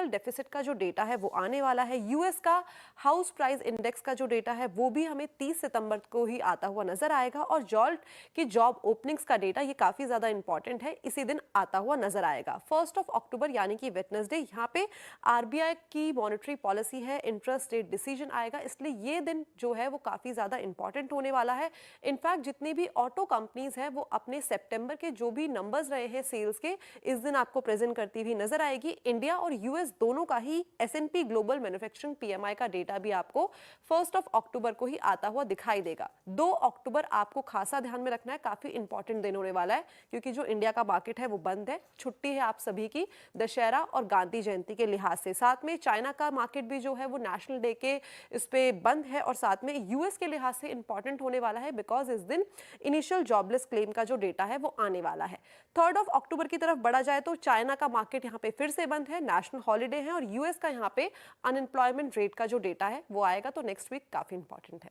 Deficit का जो data है वो आने वाला है। यूएस का हाउस प्राइस इंडेक्स का जो डेटा है वो भी हमें 30 सितंबर को ही आता हुआ नजर आएगा। और जॉल्ट की जॉब ओपनिंग्स का डेटा ये काफी ज्यादा इंपॉर्टेंट है, इसी दिन आता हुआ नजर आएगा। 1 अक्टूबर यानी कि वेडनेसडे, यहाँ पे आरबीआई की मॉनेटरी पॉलिसी है, इंटरेस्ट रेट डिसीजन आएगा, इसलिए ये दिन जो है वो काफी ज्यादा इंपॉर्टेंट होने वाला है। इनफैक्ट जितनी भी ऑटो कंपनीज हैं वो अपने सितंबर के जो भी नंबर्स रहे हैं सेल्स के, इस दिन आपको प्रेजेंट करती हुई नजर आएगी। इंडिया और यूएस दोनों का ही एसएनपी ग्लोबल मैन्युफैक्चरिंग पीएमआई का डेटा भी आपको 1 अक्टूबर को ही आता हुआ दिखाई देगा। 2 अक्टूबर आपको खासा ध्यान में रखना है, काफी इंपॉर्टेंट दिन होने वाला है, क्योंकि जो इंडिया का मार्केट है वो बंद है, छुट्टी है आप सभी की दशहरा और गांधी जयंती के लिहाज से। साथ में चाइना का मार्केट भी जो है वो नेशनल डे के इस पे बंद है, और साथ में यूएस के लिहाज से इंपॉर्टेंट होने वाला है, बिकॉज इस दिन इनिशियल जॉबलेस क्लेम का जो डेटा है वो आने वाला है। 3 अक्टूबर की तरफ बढ़ा जाए तो चाइना का मार्केट यहाँ पे फिर से बंद है, नेशनल हॉलिडे है, और यूएस का यहाँ पे अनएम्प्लॉयमेंट रेट का जो डेटा है वो आएगा, तो नेक्स्ट वीक काफी इंपॉर्टेंट है।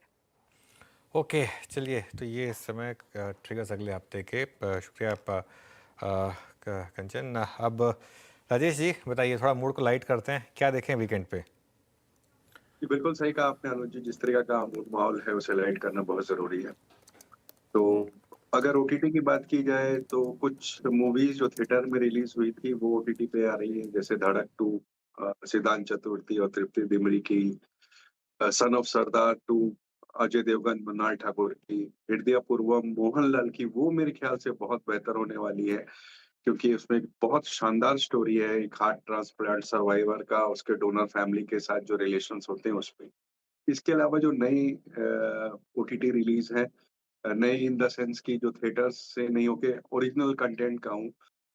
ओके, चलिए, तो ये इस समय ट्रिगर्स अगले हफ्ते के। शुक्रिया आप कंचन। अब राजेश जी बताइए, थोड़ा मूड को लाइट करते हैं, क्या देखें वीकेंड पे? जी, बिल्कुल सही कहा आपने अनुज जी। जिस तरीका का माहौल है उसे लाइट करना बहुत जरूरी है। तो अगर ओटीटी की बात की जाए तो कुछ मूवीज जो थिएटर में रिलीज हुई थी वो ओटीटी पे आ रही है, जैसे धड़क 2, सिद्धांत चतुर्थी और तृप्ति डिमरी की, सन ऑफ सरदार 2, अजय देवगन मृणाल ठाकुर की, हृदय पूर्वम मोहनलाल की, वो मेरे ख्याल से बहुत बेहतर होने वाली है, क्योंकि उसमें एक बहुत शानदार स्टोरी है एक हार्ट ट्रांसप्लांट सर्वाइवर का, उसके डोनर फैमिली के साथ जो रिलेशंस होते हैं उस पे। इसके अलावा जो नई ओटीटी रिलीज है, नई इन द सेंस की जो थिएटर्स से नहीं होके ओरिजिनल कंटेंट का हूँ,